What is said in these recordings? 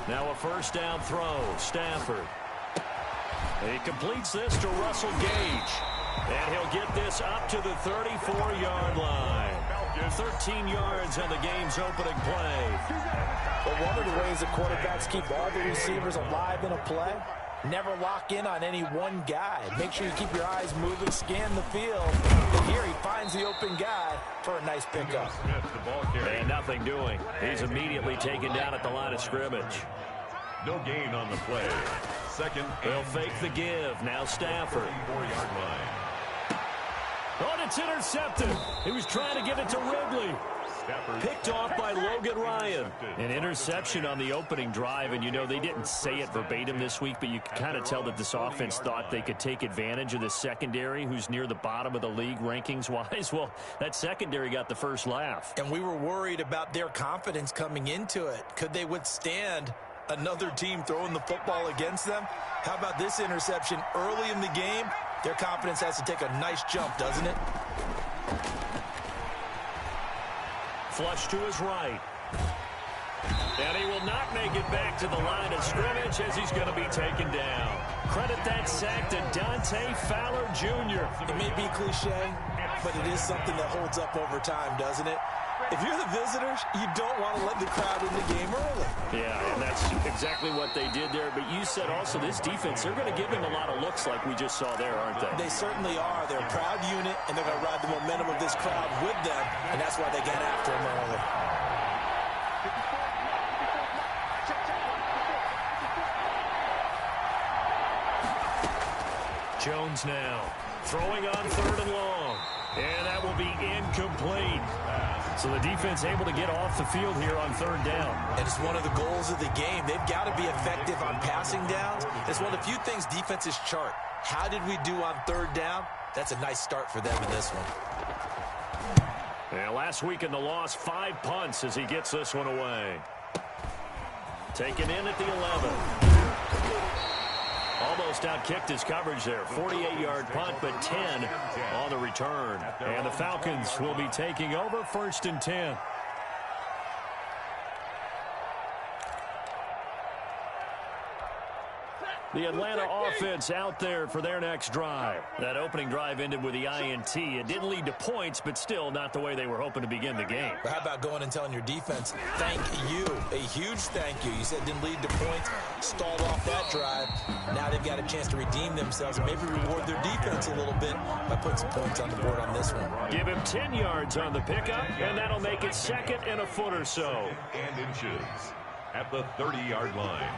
Now a first down throw. Stafford. He completes this to Russell Gage. And he'll get this up to the 34-yard line. 13 yards on the game's opening play. But one of the ways the quarterbacks keep all the receivers alive in a play, never lock in on any one guy. Make sure you keep your eyes moving, scan the field. And here he finds the open guy for a nice pickup. And nothing doing. He's immediately taken down at the line of scrimmage. No gain on the play. Second. They'll fake the give. Now Stafford. 4-yard line. Oh, and it's intercepted. He was trying to give it to Ridley. Picked off by Logan Ryan. An interception on the opening drive, and you know they didn't say it verbatim this week, but you can kind of tell that this offense thought they could take advantage of the secondary, who's near the bottom of the league rankings-wise. Well, that secondary got the first laugh. And we were worried about their confidence coming into it. Could they withstand another team throwing the football against them? How about this interception early in the game? Their confidence has to take a nice jump, doesn't it? Flush to his right. And he will not make it back to the line of scrimmage as he's going to be taken down. Credit that sack to Dante Fowler Jr. It may be cliche, but it is something that holds up over time, doesn't it? If you're the visitors, you don't want to let the crowd in the game early. Yeah, and that's exactly what they did there. But you said also this defense, they're going to give him a lot of looks like we just saw there, aren't they? They certainly are. They're a proud unit, and they're going to ride the momentum of this crowd with them, and that's why they get after him early. Jones now throwing on 3rd and long. And that will be incomplete. So the defense able to get off the field here on 3rd down. And it's one of the goals of the game. They've got to be effective on passing downs. It's one of the few things defenses chart. How did we do on 3rd down? That's a nice start for them in this one. And last week in the loss, 5 punts as he gets this one away. Taken in at the 11. Almost outkicked his coverage there. 48-yard punt, but 10 on the return. And the Falcons will be taking over 1st and 10. The Atlanta offense out there for their next drive. That opening drive ended with the INT. It didn't lead to points, but still not the way they were hoping to begin the game. But how about going and telling your defense, thank you, a huge thank you. You said it didn't lead to points, stalled off that drive. Now they've got a chance to redeem themselves and maybe reward their defense a little bit by putting some points on the board on this one. Give him 10 yards on the pickup, and that'll make it 2nd and a foot or so. And inches at the 30-yard line.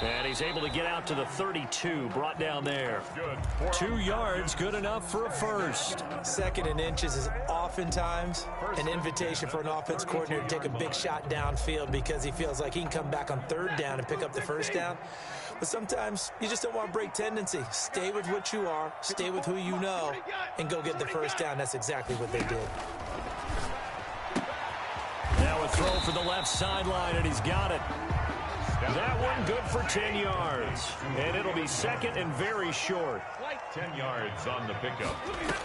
And he's able to get out to the 32, brought down there. 2 yards, good enough for a first. 2nd and inches is oftentimes an invitation for an offense coordinator to take a big shot downfield because he feels like he can come back on 3rd down and pick up the first down. But sometimes you just don't want to break tendency. Stay with what you are, stay with who you know, and go get the first down. That's exactly what they did. Now a throw for the left sideline, and he's got it. That one good for 10 yards. And it'll be 2nd and very short. 10 yards on the pickup.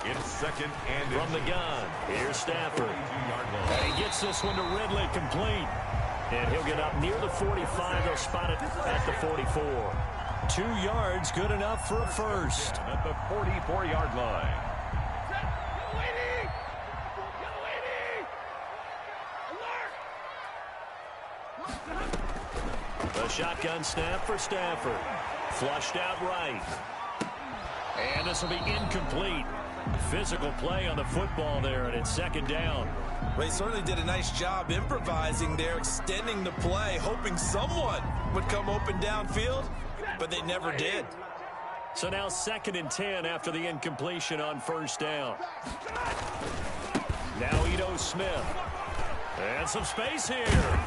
It's 2nd and from the gun. Here's Stafford. And he gets this one to Ridley complete. And he'll get up near the 45. They'll spot it at the 44. 2 yards, good enough for a first. At the 44-yard line. A shotgun snap for Stafford. Flushed out right. And this will be incomplete. Physical play on the football there, and it's 2nd down. Well, he certainly did a nice job improvising there, extending the play, hoping someone would come open downfield, but they never did. So now 2nd and 10 after the incompletion on 1st down. Now Ito Smith. And some space here.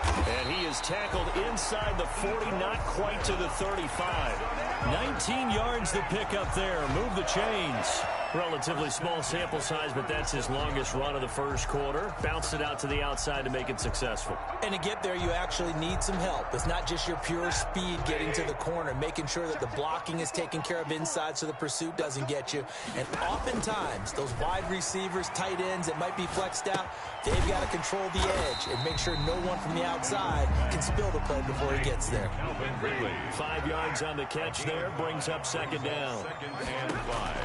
And he is tackled inside the 40, not quite to the 35. 19 yards the pickup there. Move the chains. Relatively small sample size, but that's his longest run of the first quarter. Bounced it out to the outside to make it successful. And to get there, you actually need some help. It's not just your pure speed getting to the corner, making sure that the blocking is taken care of inside so the pursuit doesn't get you. And oftentimes, those wide receivers, tight ends that might be flexed out, they've got to control the edge and make sure no one from the outside can spill the play before he gets there. 5 yards on the catch there, brings up second down. Second and 5.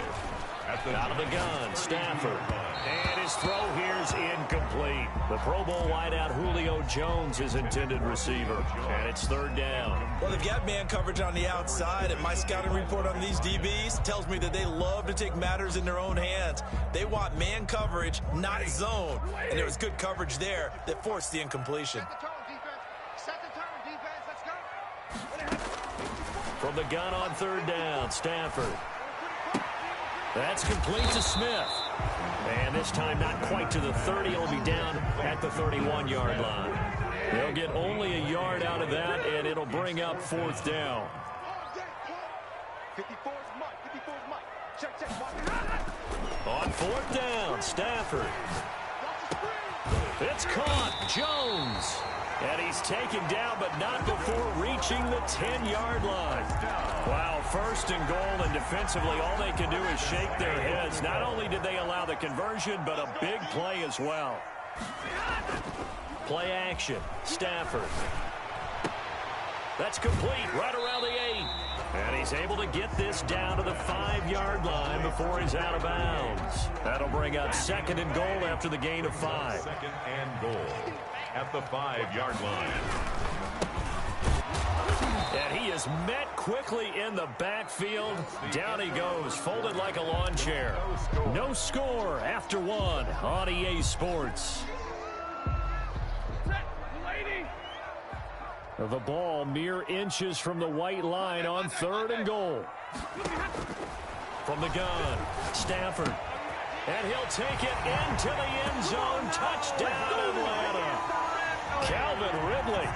Out of the gun, Stafford. And his throw here's incomplete. The Pro Bowl wideout Julio Jones is intended receiver. And it's third down. Well, they've got man coverage on the outside, and my scouting report on these DBs tells me that they love to take matters in their own hands. They want man coverage, not zone. And there was good coverage there that forced the incompletion. From the gun on third down, Stafford. That's complete to Smith. And this time not quite to the 30. He'll be down at the 31-yard line. They'll get only a yard out of that, and it'll bring up fourth down. On fourth down, Stafford. It's caught. Jones. And he's taken down, but not before reaching the 10-yard line. Wow, first and goal, and defensively, all they can do is shake their heads. Not only did they allow the conversion, but a big play as well. Play action, Stafford. That's complete, right around the 8. And he's able to get this down to the 5-yard line before he's out of bounds. That'll bring up second and goal after the gain of 5. Second and goal at the 5-yard line. And he is met quickly in the backfield. Down he goes, folded like a lawn chair. No score after 1 on EA Sports. The ball mere inches from the white line on third and goal. From the gun, Stafford. And he'll take it into the end zone. Touchdown, Atlanta. Calvin Ridley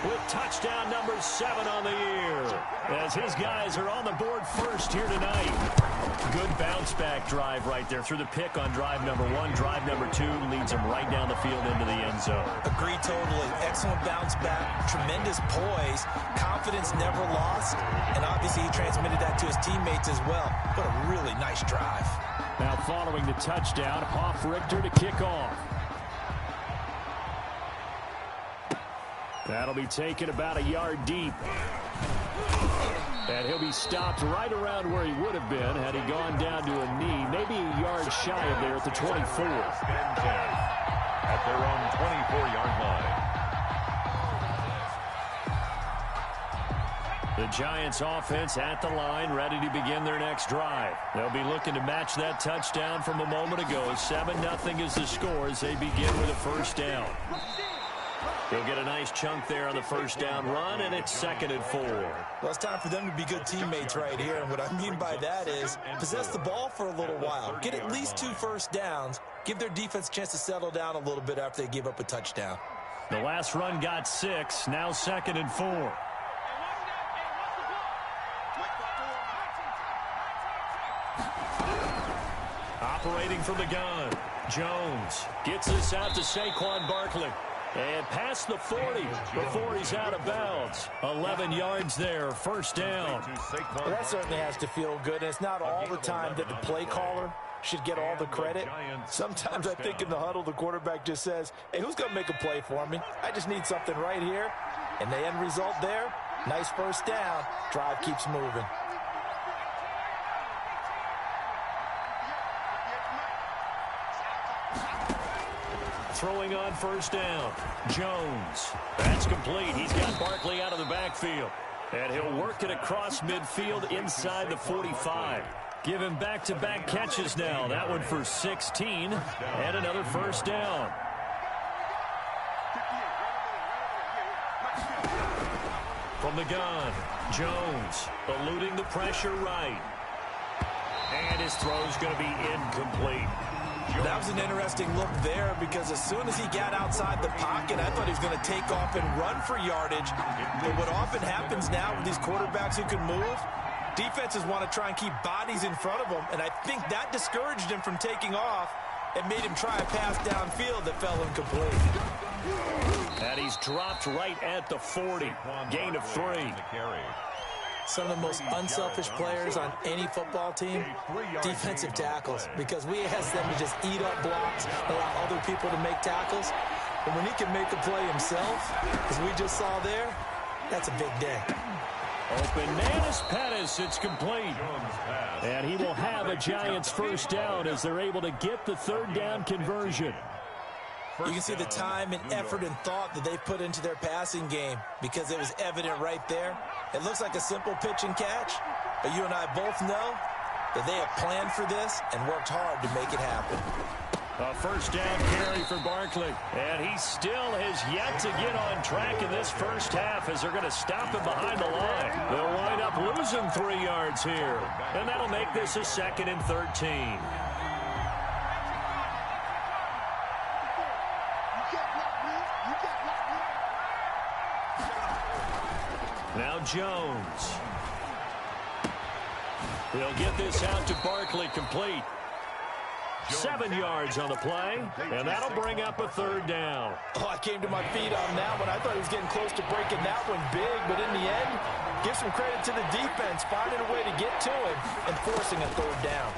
with touchdown number 7 on the year, as his guys are on the board first here tonight. Good bounce-back drive right there through the pick on drive number 1. Drive number 2 leads him right down the field into the end zone. Agree totally. Excellent bounce back, tremendous poise, confidence never lost, and obviously he transmitted that to his teammates as well. What a really nice drive. Now following the touchdown, Hoff-Richter to kick off. That'll be taken about a yard deep. And he'll be stopped right around where he would have been had he gone down to a knee, maybe a yard shy of there at the 24. At their own 24-yard line. The Giants offense at the line, ready to begin their next drive. They'll be looking to match that touchdown from a moment ago. 7-0 is the score as they begin with a first down. They'll get a nice chunk there on the first down run, and it's 2nd and 4. Well, it's time for them to be good teammates right here, and what I mean by that is possess the ball for a little while, get at least 2 first downs, give their defense a chance to settle down a little bit after they give up a touchdown. The last run got 6, now 2nd and 4. Operating from the gun, Jones gets this out to Saquon Barkley. And past the 40 before he's out of bounds. 11 yards there, first down. Well, that certainly has to feel good. And it's not all the time that the play caller should get all the credit. Sometimes I think in the huddle, the quarterback just says, hey, who's going to make a play for me? I just need something right here. And the end result there, nice first down. Drive keeps moving. Throwing on first down, Jones. That's complete. He's got Barkley out of the backfield. And he'll work it across midfield inside the 45. Give him back-to-back catches now. That one for 16 and another first down. From the gun, Jones eluding the pressure right. And his throw's going to be incomplete. That was an interesting look there because as soon as he got outside the pocket, I thought he was going to take off and run for yardage. But what often happens now with these quarterbacks who can move, Defenses want to try and keep bodies in front of him, and I think that discouraged him from taking off and made him try a pass downfield that fell incomplete. And he's dropped right at the 40. Gain of 3. Some of the most unselfish players on any football team, defensive tackles, because we ask them to just eat up blocks, allow other people to make tackles. But when he can make a play himself, as we just saw there, that's a big day. Open man is Pettis. It's complete. And he will have a Giants first down as they're able to get the third down conversion. You can see the time and effort and thought that they've put into their passing game because it was evident right there. It looks like a simple pitch and catch, but you and I both know that they have planned for this and worked hard to make it happen. A first down carry for Barkley. And he still has yet to get on track in this first half as they're going to stop him behind the line. They'll wind up losing 3 yards here. And that'll make this a 2nd and 13. Now Jones. He'll get this out to Barkley, complete. 7 yards on the play, and that'll bring up a third down. Oh, I came to my feet on that one. I thought he was getting close to breaking that one big, but in the end, give some credit to the defense, finding a way to get to him and forcing a third down.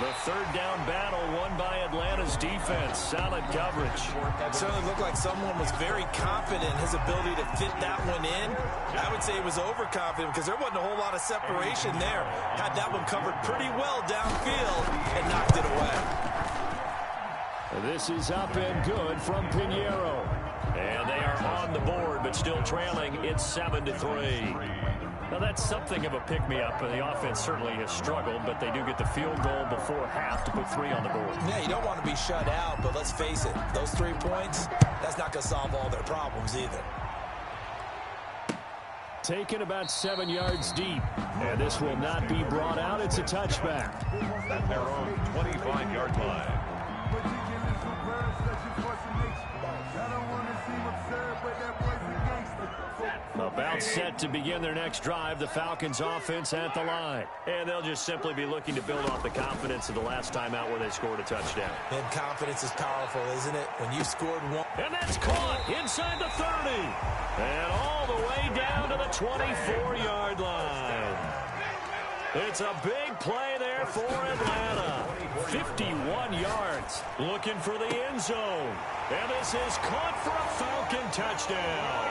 The third down battle won by Atlanta's defense. Solid coverage. It certainly looked like someone was very confident in his ability to fit that one in. I would say he was overconfident because there wasn't a whole lot of separation there. Had that one covered pretty well downfield and knocked it away. This is up and good from Pinheiro. And they are on the board, but still trailing. It's 7-3. Now, that's something of a pick-me-up. The offense certainly has struggled, but they do get the field goal before half to put 3 on the board. Yeah, you don't want to be shut out, but let's face it, those 3 points, that's not going to solve all their problems either. Taken about 7 yards deep, and this will not be brought out. It's a touchback. At their own 25-yard line. About set to begin their next drive, the Falcons offense at the line. And they'll just simply be looking to build off the confidence of the last time out where they scored a touchdown. And confidence is powerful, isn't it? When you scored one. And that's caught inside the 30. And all the way down to the 24-yard line. It's a big play there for Atlanta. 51 yards. Looking for the end zone. And this is caught for a Falcon touchdown.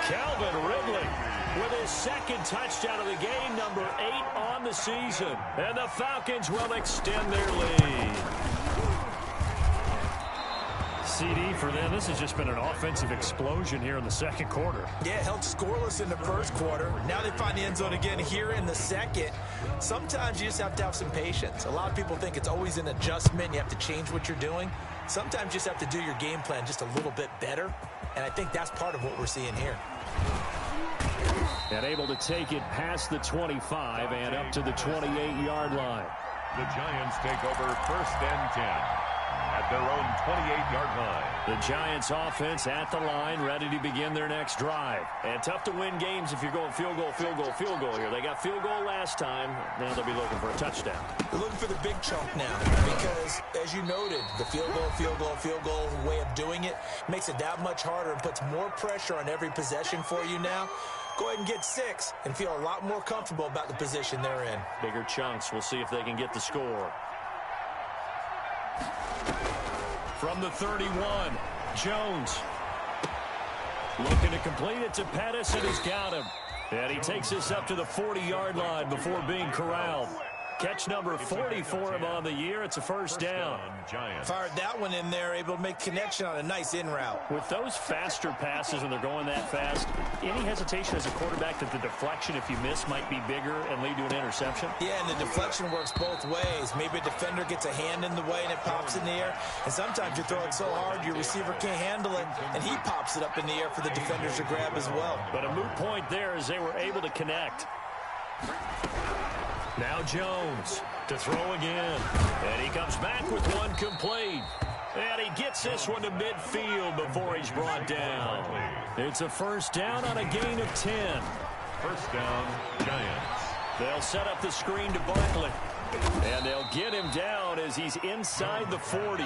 Calvin Ridley with his 2nd touchdown of the game, number 8 on the season. And the Falcons will extend their lead. CD for them. This has just been an offensive explosion here in the second quarter. Yeah, held scoreless in the first quarter. Now they find the end zone again here in the second. Sometimes you just have to have some patience. A lot of people think it's always an adjustment. You have to change what you're doing. Sometimes you just have to do your game plan just a little bit better. And I think that's part of what we're seeing here. And able to take it past the 25 and up to the 28-yard line. The Giants take over 1st and 10. At their own 28-yard line. The Giants offense at the line, ready to begin their next drive. And tough to win games if you're going field goal, field goal, field goal here. They got field goal last time. Now they'll be looking for a touchdown. They're looking for the big chunk now because, as you noted, the field goal, field goal, field goal way of doing it makes it that much harder and puts more pressure on every possession for you now. Go ahead and get 6 and feel a lot more comfortable about the position they're in. Bigger chunks. We'll see if they can get the score. From the 31, Jones looking to complete it to Pettis, and he's got him. And he takes this up to the 40-yard line before being corralled. Catch number 40 for him on the year. It's a first down. Fired that one in there, able to make connection on a nice in route. With those faster passes when they're going that fast, any hesitation as a quarterback that the deflection, if you miss, might be bigger and lead to an interception? Yeah, and the deflection works both ways. Maybe a defender gets a hand in the way and it pops in the air. And sometimes you throw it so hard your receiver can't handle it, and he pops it up in the air for the defenders to grab as well. But a moot point there as they were able to connect. Now Jones to throw again. And he comes back with one complete. And he gets this one to midfield before he's brought down. It's a first down on a gain of 10. First down, Giants. They'll set up the screen to Barkley. And they'll get him down as he's inside the 40.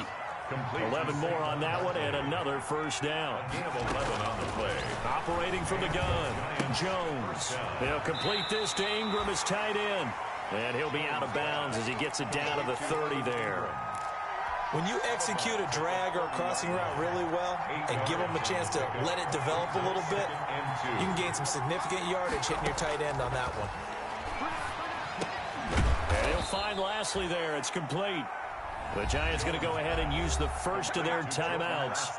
11 more on that one and another first down. Gain of 11 on the play. Operating from the gun, Jones. They'll complete this to Ingram as tight end. And he'll be out of bounds as he gets it down to the 30 there. When you execute a drag or a crossing route really well and give them a chance to let it develop a little bit, you can gain some significant yardage hitting your tight end on that one. And he'll find Lashley there. It's complete. The Giants going to go ahead and use the first of their timeouts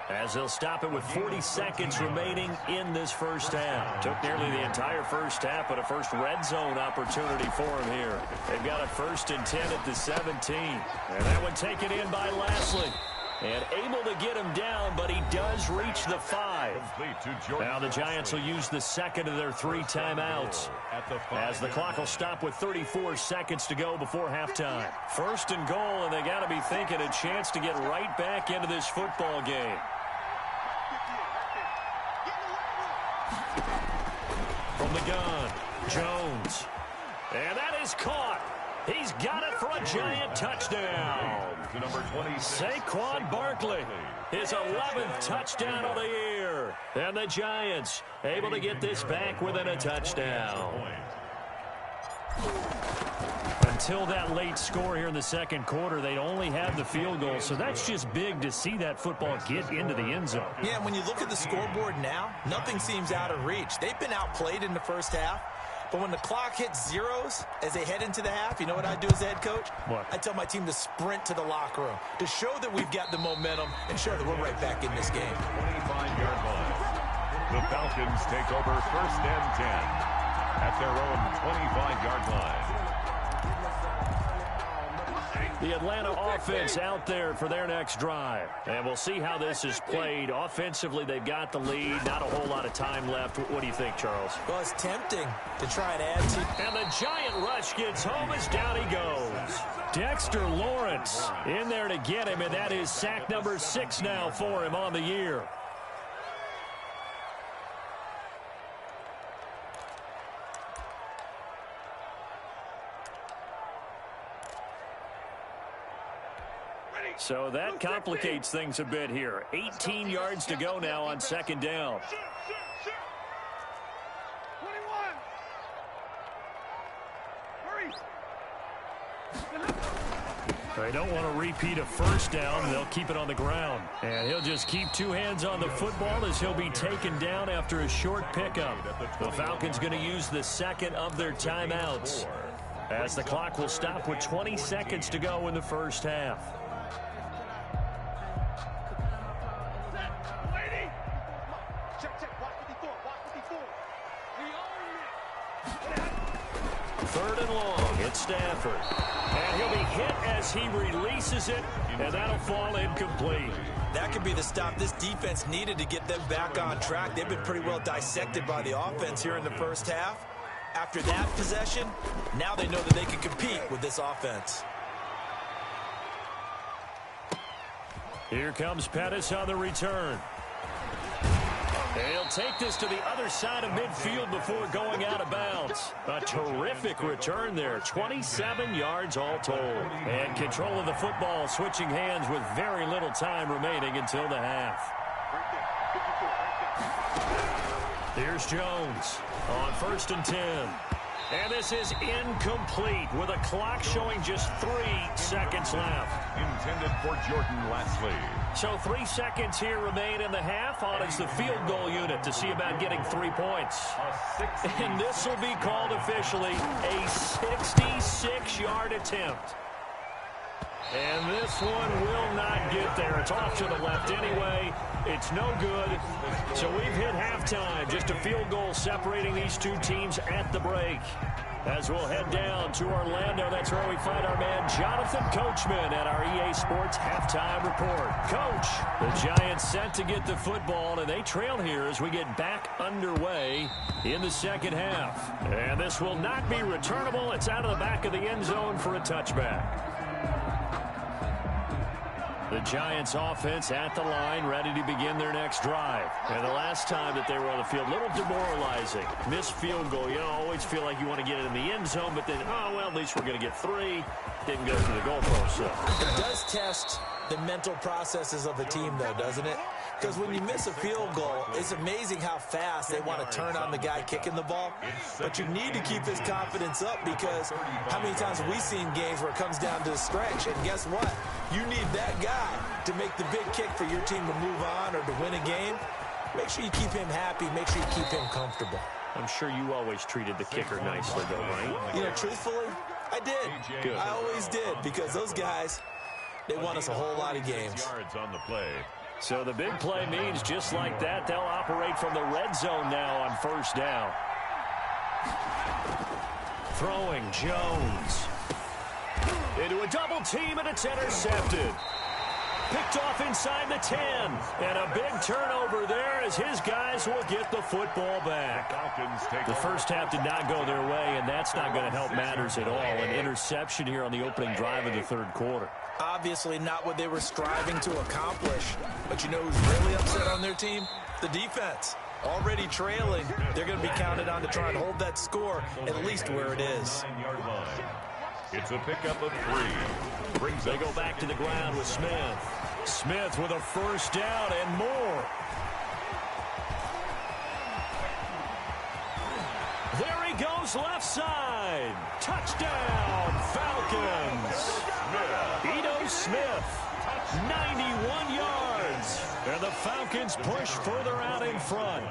as they'll stop it with 40 seconds remaining in this first half. Took nearly the entire first half, but a first red zone opportunity for him here. They've got a 1st and 10 at the 17. And that one taken in by Lashley. And able to get him down, but he does reach the 5. Now the Giants will use the second of their 3 timeouts as the clock will stop with 34 seconds to go before halftime. 1st and goal, and they got to be thinking a chance to get right back into this football game. From the gun, Jones. And that is caught. He's got it for a Giant touchdown. Number 20, Saquon Barkley, his 11th touchdown of the year. And the Giants able to get this back within a touchdown. Until that late score here in the second quarter, they'd only have the field goal, so that's just big to see that football get into the end zone. Yeah, and when you look at the scoreboard now, nothing seems out of reach. They've been outplayed in the first half. But when the clock hits zeros as they head into the half, you know what I do as the head coach? What? I tell my team to sprint to the locker room to show that we've got the momentum and show that we're right back in this game. 25-yard line. The Falcons take over 1st and 10 at their own 25-yard line. The Atlanta offense out there for their next drive. And we'll see how this is played. Offensively, they've got the lead. Not a whole lot of time left. What do you think, Charles? Well, it's tempting to try and add to. And the Giant rush gets home as down he goes. Dexter Lawrence in there to get him, and that is sack number 6 now for him on the year. So that complicates things a bit here. 18 yards to go now on 2nd down. 21. They don't want to repeat a first down. They'll keep it on the ground. And he'll just keep 2 hands on the football as he'll be taken down after a short pickup. The Falcons going to use the second of their timeouts as the clock will stop with 20 seconds to go in the first half. Third and long, it's Stafford. And he'll be hit as he releases it, and that'll fall incomplete. That could be the stop this defense needed to get them back on track. They've been pretty well dissected by the offense here in the first half. After that possession, now they know that they can compete with this offense. Here comes Pettis on the return. He'll take this to the other side of midfield before going out of bounds. A terrific return there. 27 yards all told. And control of the football, switching hands with very little time remaining until the half. Here's Jones on 1st and 10. And this is incomplete with a clock showing just 3 seconds left. Intended for Jordan Lashley. So 3 seconds here remain in the half on as the field goal unit to see about getting 3 points. And this will be called officially a 66-yard attempt. And this one will not get there. It's off to the left anyway. It's no good. So we've hit halftime. Just a field goal separating these two teams at the break. As we'll head down to Orlando, that's where we find our man Jonathan Coachman at our EA Sports Halftime Report. Coach, the Giants set to get the football, and they trail here as we get back underway in the second half. And this will not be returnable. It's out of the back of the end zone for a touchback. The Giants offense at the line, ready to begin their next drive. And the last time that they were on the field, a little demoralizing. Missed field goal. You know, always feel like you want to get it in the end zone, but then, oh, well, at least we're going to get 3. Didn't go through the goalpost. So. It does test the mental processes of the team, though, doesn't it? Because when you miss a field goal, it's amazing how fast they want to turn on the guy kicking the ball. But you need to keep his confidence up, because how many times have we seen games where it comes down to a stretch? And guess what? You need that guy to make the big kick for your team to move on or to win a game. Make sure you keep him happy. Make sure you keep him comfortable. I'm sure you always treated the kicker nicely, though, right? You know, truthfully, I did. Good. I always did, because those guys, they won us a whole lot of games. Yards on the play. So the big play means just like that, they'll operate from the red zone now on first down. Throwing Jones. Into a double team, and it's intercepted. Picked off inside the 10. And a big turnover there as his guys will get the football back. The first half did not go their way, and that's not going to help matters at all. An interception here on the opening drive of the third quarter. Obviously not what they were striving to accomplish. But you know who's really upset on their team? The defense. Already trailing. They're going to be counted on to try and hold that score at least where it is. It's a pickup of 3. They go back to the ground with Smith. Smith with a first down and more. There he goes, left side. Touchdown, Falcons. Ito Smith, 91 yards. And the Falcons push further out in front.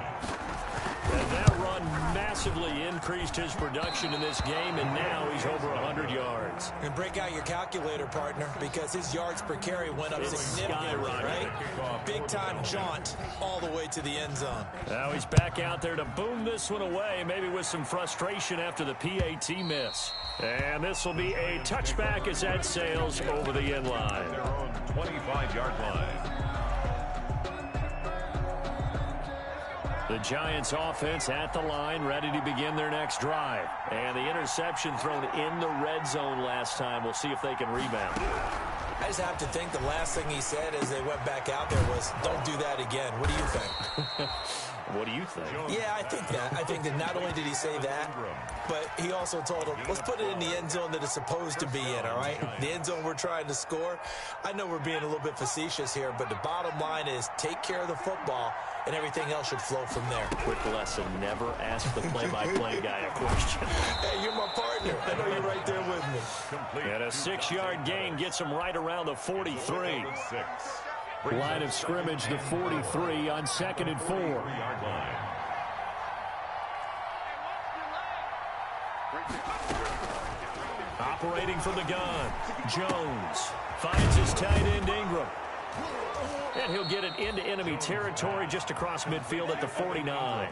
And that run massively increased his production in this game, and now he's over 100 yards. And break out your calculator, partner, because his yards per carry went up significantly, right? Big-time jaunt all the way to the end zone. Now he's back out there to boom this one away, maybe with some frustration after the PAT miss. And this will be a touchback as that sails over the end line. Their own 25-yard line. The Giants offense at the line, ready to begin their next drive. And the interception thrown in the red zone last time. We'll see if they can rebound. I just have to think the last thing he said as they went back out there was, don't do that again. What do you think? What do you think? Yeah, I think that. I think that not only did he say that, but he also told them, let's put it in the end zone that it's supposed to be in, all right? The end zone we're trying to score. I know we're being a little bit facetious here, but the bottom line is take care of the football, and everything else should flow from there. Quick lesson, never ask the play-by-play guy a question. Hey, you're my partner. I know you're right there with me. And a 6-yard gain gets him right around the 43. Line of scrimmage, the 43 on 2nd and 4. Operating from the gun, Jones finds his tight end Ingram. And he'll get it into enemy territory just across midfield at the 49.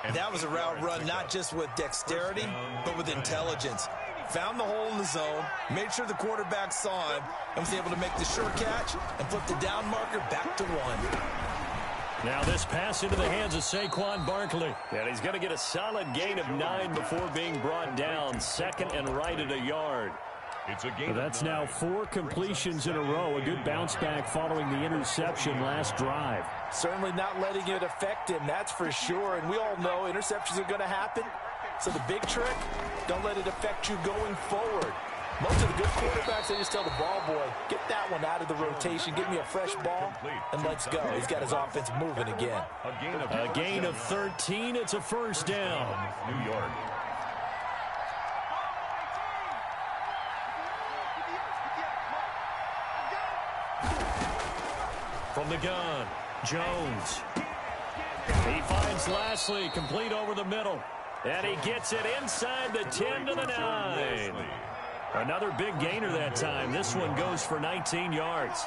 And that was a route run not just with dexterity, but with intelligence. Found the hole in the zone, made sure the quarterback saw him, and was able to make the sure catch and flip the down marker back to 1. Now this pass into the hands of Saquon Barkley. And he's going to get a solid gain of 9 before being brought down. 2nd and right at a yard. It's a gain. That's now 4 completions in a row. A good bounce back following the interception last drive. Certainly not letting it affect him, that's for sure. And we all know interceptions are going to happen. So the big trick, don't let it affect you going forward. Most of the good quarterbacks, they just tell the ball boy, get that one out of the rotation, give me a fresh ball, and let's go. He's got his offense moving again. A gain of 13, it's a first down. New York. From the gun, Jones. He finds Lastly, complete over the middle. And he gets it inside the 10 to the 9. Another big gainer that time. This one goes for 19 yards.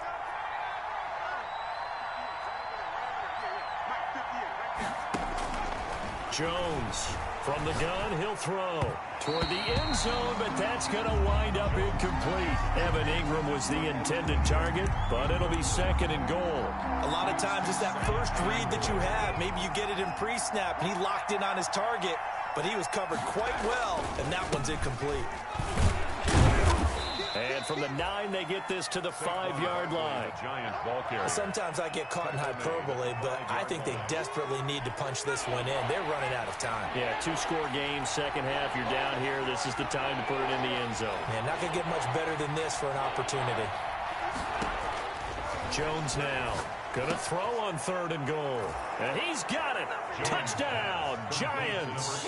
Jones from the gun, he'll throw toward the end zone, but that's going to wind up incomplete. Evan Ingram was the intended target, but it'll be 2nd and goal. A lot of times it's that first read that you have. Maybe you get it in pre-snap, and he locked in on his target, but he was covered quite well, and that one's incomplete. And from the 9, they get this to the 5-yard line. Sometimes I get caught in hyperbole, but I think they desperately need to punch this one in. They're running out of time. Yeah, 2-score game, second half. You're down here. This is the time to put it in the end zone. Yeah, not going to get much better than this for an opportunity. Jones now going to throw on 3rd and goal. And he's got it. Touchdown, Giants.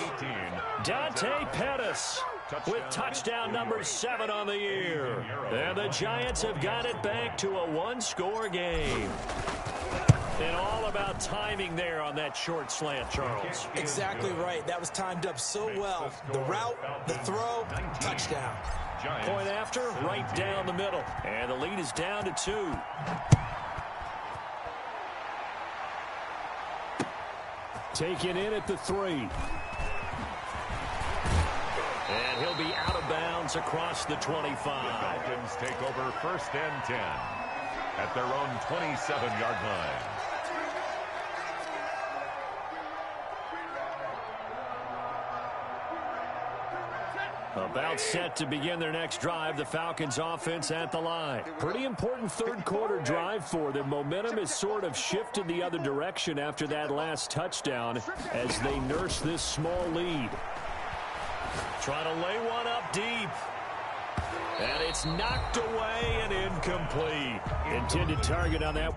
Dante Pettis with touchdown number 7 on the year. And the Giants have got it back to a 1-score game. And all about timing there on that short slant, Charles. Exactly right. That was timed up so well. The route, the throw, touchdown. Point after, right down the middle. And the lead is down to 2. Taken in at the 3. And he'll be out of bounds across the 25. The Falcons take over 1st and 10 at their own 27-yard line. About set to begin their next drive, the Falcons offense at the line. Pretty important third-quarter drive for them. Momentum has sort of shifted the other direction after that last touchdown as they nurse this small lead. Trying to lay one up deep. And it's knocked away and incomplete. Intended target on that.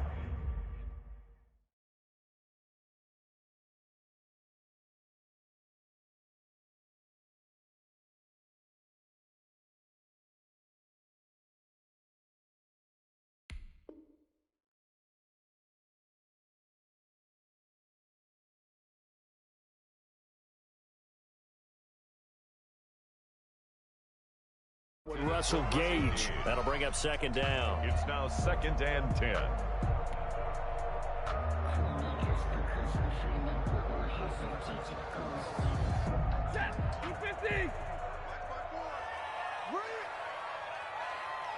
Russell Gage. That'll bring up 2nd down. It's now 2nd and 10.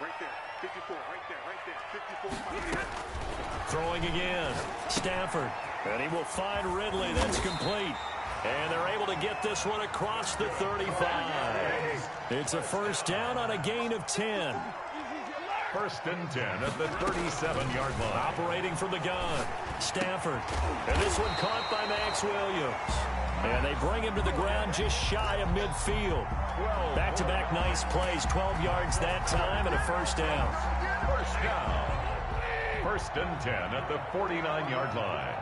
Right there, 54, right there, 54. Throwing again. Stafford. And he will find Ridley. That's complete. And they're able to get this one across the 35. It's a 1st down on a gain of 10. 1st and 10 at the 37-yard line. Operating from the gun. Stafford. And this one caught by Max Williams. And they bring him to the ground just shy of midfield. Back-to-back nice plays. 12 yards that time and a 1st down. 1st down. 1st and 10 at the 49-yard line.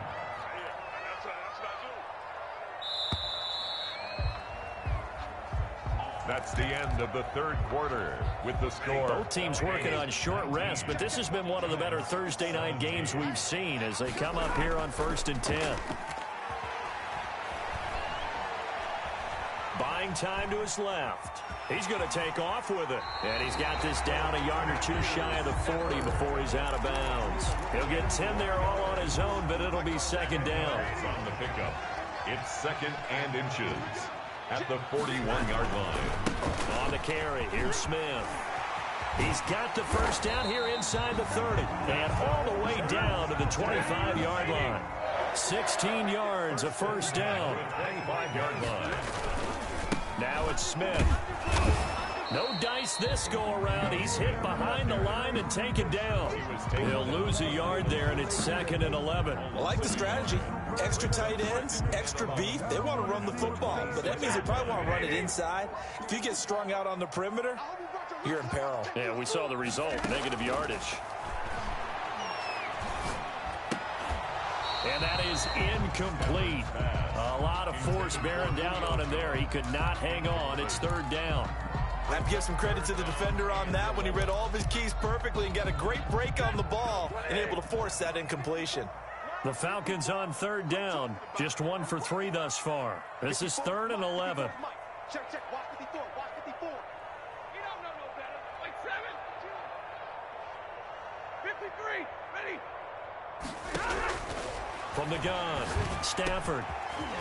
That's the end of the 3rd quarter with the score. Both teams working on short rest, but this has been one of the better Thursday night games we've seen as they come up here on 1st and 10. Buying time to his left. He's going to take off with it. And he's got this down a yard or 2 shy of the 40 before he's out of bounds. He'll get 10 there all on his own, but it'll be 2nd down. On the pickup, it's 2nd and inches at the 41-yard line. On the carry, here's Smith. He's got the 1st down here inside the 30. And all the way down to the 25-yard line. 16 yards, a 1st down. 25-yard line. Now it's Smith. No dice this go-around. He's hit behind the line and taken down. He'll lose a yard there, and it's 2nd and 11. I like the strategy. Extra tight ends, extra beef. They want to run the football, but that means they probably want to run it inside. If you get strung out on the perimeter, you're in peril. Yeah, we saw the result, negative yardage. And that is incomplete. A lot of force bearing down on him there. He could not hang on. It's 3rd down. I have to give some credit to the defender on that when he read all of his keys perfectly and got a great break on the ball and able to force that incompletion. The Falcons on 3rd down. Just 1 for 3 thus far. This is 3rd and 11. Check, watch 54, watch 54. You don't know no better. Wait, 7. 53, ready. From the gun, Stafford.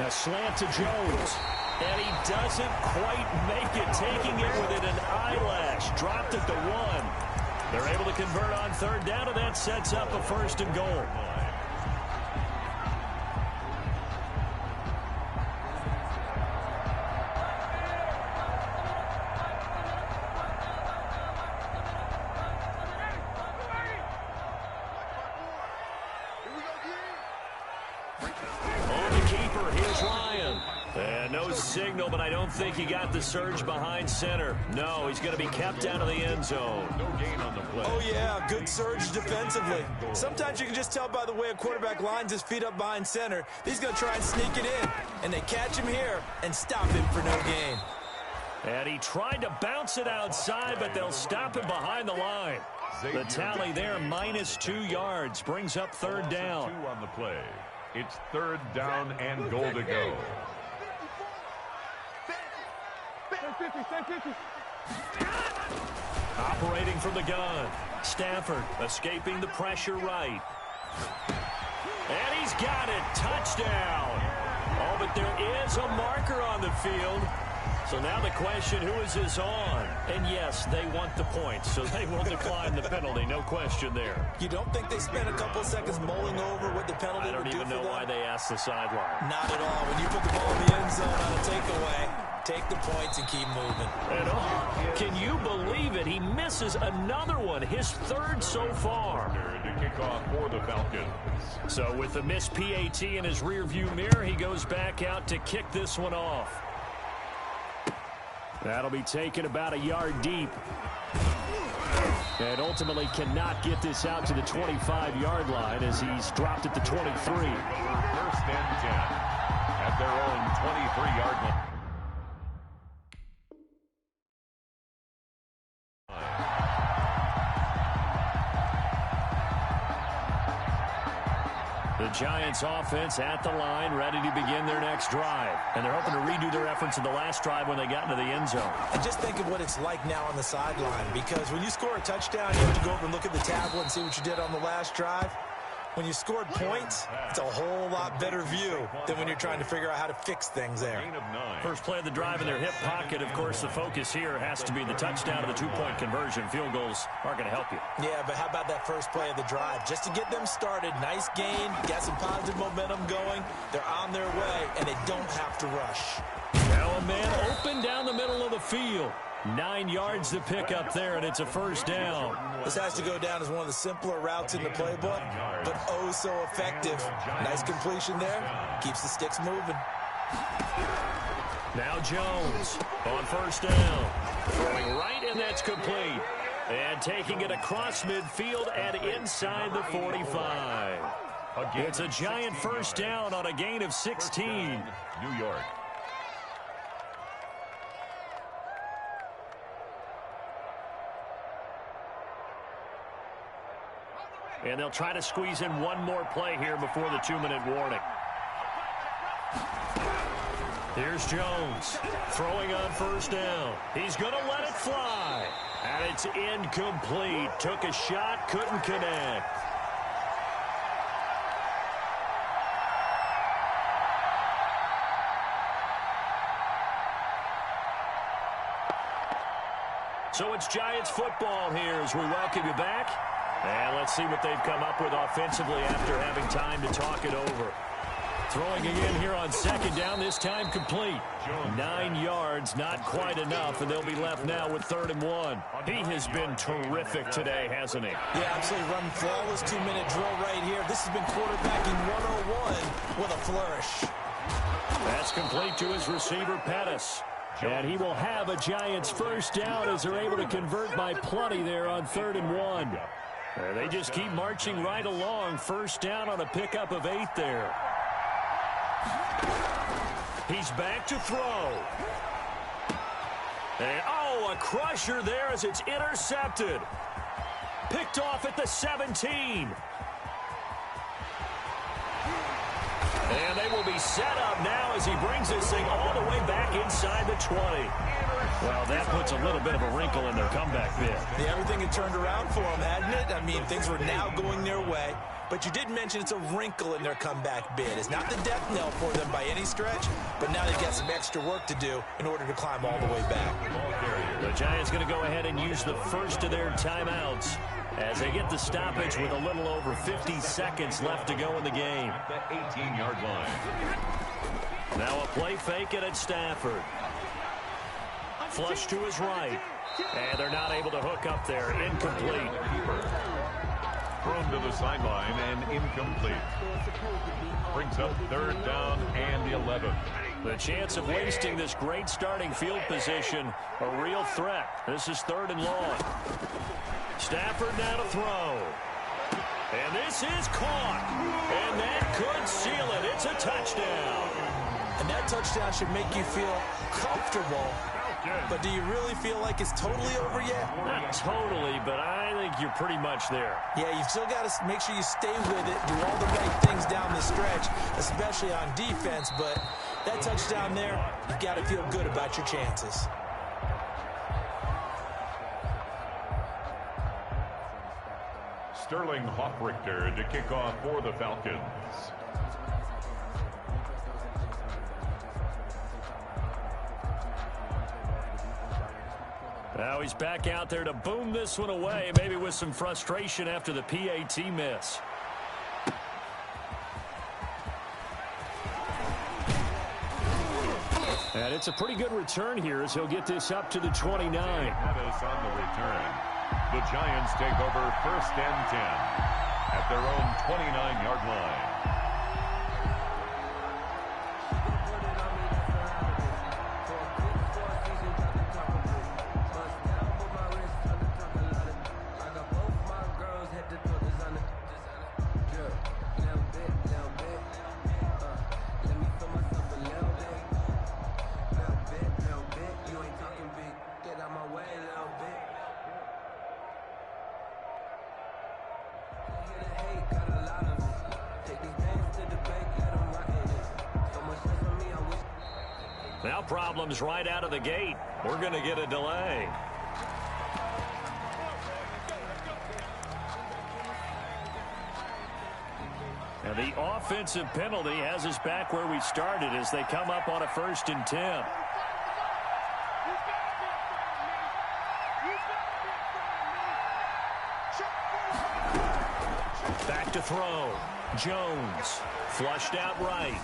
A slant to Jones. And he doesn't quite make it, taking it within an eyelash. Dropped it to 1. They're able to convert on 3rd down, and that sets up a 1st and goal. go signal, but I don't think he got the surge behind center. No, he's going to be kept out of the end zone. No gain on the play. Oh, yeah, good surge defensively. Sometimes you can just tell by the way a quarterback lines his feet up behind center. He's going to try and sneak it in, and they catch him here and stop him for no gain. And he tried to bounce it outside, but they'll stop him behind the line. The tally there, -2 yards, brings up third down. 2 on the play. It's third down and goal to go. Operating from the gun. Stafford escaping the pressure right. And he's got it. Touchdown. Oh, but there is a marker on the field. So now the question, who is this on? And yes, they want the points, so they will decline the penalty. No question there. You don't think they spent a couple seconds mulling over what the penalty I don't would do even for know them? why they asked the sideline. Not at all. When you put the ball in the end zone on a takeaway, take the points and keep moving. And oh, can you believe it? He misses another one, his third so far. To kick off for the Falcons. So with the missed PAT in his rearview mirror, he goes back out to kick this one off. That'll be taken about a yard deep. And ultimately cannot get this out to the 25-yard line as he's dropped at the 23. First and 10 at their own 23-yard line. The Giants offense at the line, ready to begin their next drive. And they're hoping to redo their efforts in the last drive when they got into the end zone. And just think of what it's like now on the sideline, because when you score a touchdown, you have to go over and look at the tablet and see what you did on the last drive. When you scored points, it's a whole lot better view than when you're trying to figure out how to fix things there. Gain of 9. First play of the drive in their hip pocket. Of course, the focus here has to be the touchdown of the 2-point conversion. Field goals aren't going to help you. Yeah, but how about that first play of the drive? Just to get them started, nice gain, got some positive momentum going. They're on their way, and they don't have to rush. Now a man open down the middle of the field. 9 yards to pick up there, and it's a first down. This has to go down as one of the simpler routes in the playbook, but oh so effective. Nice completion there. Keeps the sticks moving. Now Jones on first down. Throwing right, and that's complete. And taking it across midfield and inside the 45. It's a giant first down on a gain of 16. New York. And they'll try to squeeze in one more play here before the 2-minute warning. Here's Jones throwing on first down. He's going to let it fly. And it's incomplete. Took a shot, couldn't connect. So it's Giants football here as we welcome you back. And let's see what they've come up with offensively after having time to talk it over. Throwing again here on second down, this time complete. 9 yards, not quite enough, and they'll be left now with 3rd and 1. He has been terrific today, hasn't he? Yeah, absolutely run flawless 2-minute drill right here. This has been quarterbacking 101 with a flourish. That's complete to his receiver, Pettis. And he will have a Giants first down as they're able to convert by plenty there on 3rd and 1. They just keep marching right along. First down on a pickup of 8 there. He's back to throw. And, oh, a crusher there as it's intercepted. Picked off at the 17. And they will be set up now as he brings this thing all the way back inside the 20. Well, that puts a little bit of a wrinkle in their comeback bid. Yeah, everything had turned around for them, hadn't it? I mean, things were now going their way. But you did mention it's a wrinkle in their comeback bid. It's not the death knell for them by any stretch, but now they've got some extra work to do in order to climb all the way back. The Giants going to go ahead and use the first of their timeouts as they get the stoppage with a little over 50 seconds left to go in the game. The 18-yard line. Now a play fake it at Stafford. Flush to his right. And they're not able to hook up there. Incomplete. Thrown to the sideline and incomplete. Brings up 3rd down and 11. The chance of wasting this great starting field position, a real threat. This is 3rd and long. Stafford now to throw. And this is caught. And that could seal it. It's a touchdown. And that touchdown should make you feel comfortable. But do you really feel like it's totally over yet? Not totally, but I think you're pretty much there. Yeah, you've still got to make sure you stay with it, do all the right things down the stretch, especially on defense. But that touchdown there, you've got to feel good about your chances. Sterling Hoffrichter to kick off for the Falcons. Now he's back out there to boom this one away, maybe with some frustration after the PAT miss. And it's a pretty good return here as he'll get this up to the 29. Pettis on the return. The Giants take over 1st and 10 at their own 29-yard line. Now problems right out of the gate. We're going to get a delay. Now the offensive penalty has us back where we started as they come up on a 1st and 10. Back to throw. Jones flushed out right.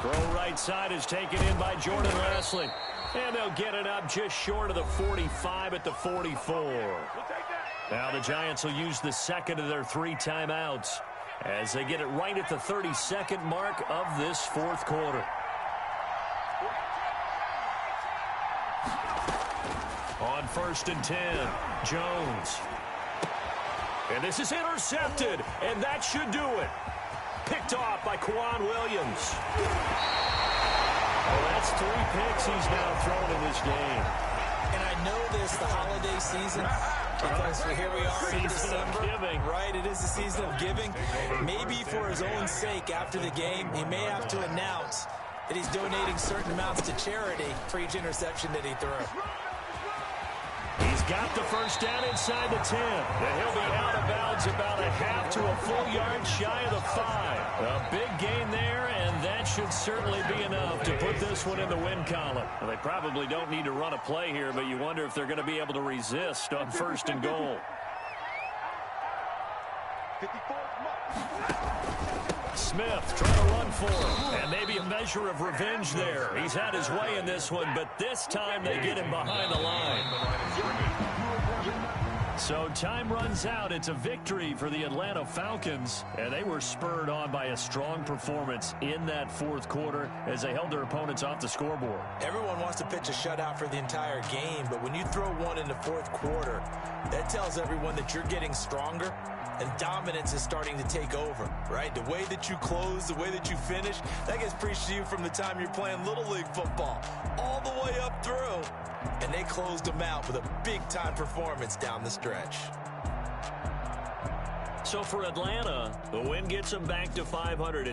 Throw right side is taken in by Jordan Leslie. And they'll get it up just short of the 45 at the 44. Now the Giants will use the 2nd of their 3 timeouts as they get it right at the 32nd mark of this 4th quarter. On 1st and 10, Jones. And this is intercepted, and that should do it. Picked off by Kwan Williams. Well, that's 3 picks he's now thrown in this game. And I know this, the holiday season, because here we are in December. Right, it is the season of giving. Maybe for his own sake after the game, he may have to announce that he's donating certain amounts to charity for each interception that he threw. He's got the 1st down inside the 10. And he'll be out of bounds about a half to a full yard shy of the 5. A big gain there, and that should certainly be enough to put this one in the win column. Well, they probably don't need to run a play here, but you wonder if they're going to be able to resist on 1st and goal. Smith trying to run for him, and maybe a measure of revenge there. He's had his way in this one, but this time they get him behind the line. So time runs out. It's a victory for the Atlanta Falcons, and they were spurred on by a strong performance in that 4th quarter as they held their opponents off the scoreboard. Everyone wants to pitch a shutout for the entire game, but when you throw one in the 4th quarter, that tells everyone that you're getting stronger and dominance is starting to take over, right? The way that you close, the way that you finish, that gets preached to you from the time you're playing Little League football all the way up through. And they closed them out with a big-time performance down the stretch. So for Atlanta, the win gets them back to 500 at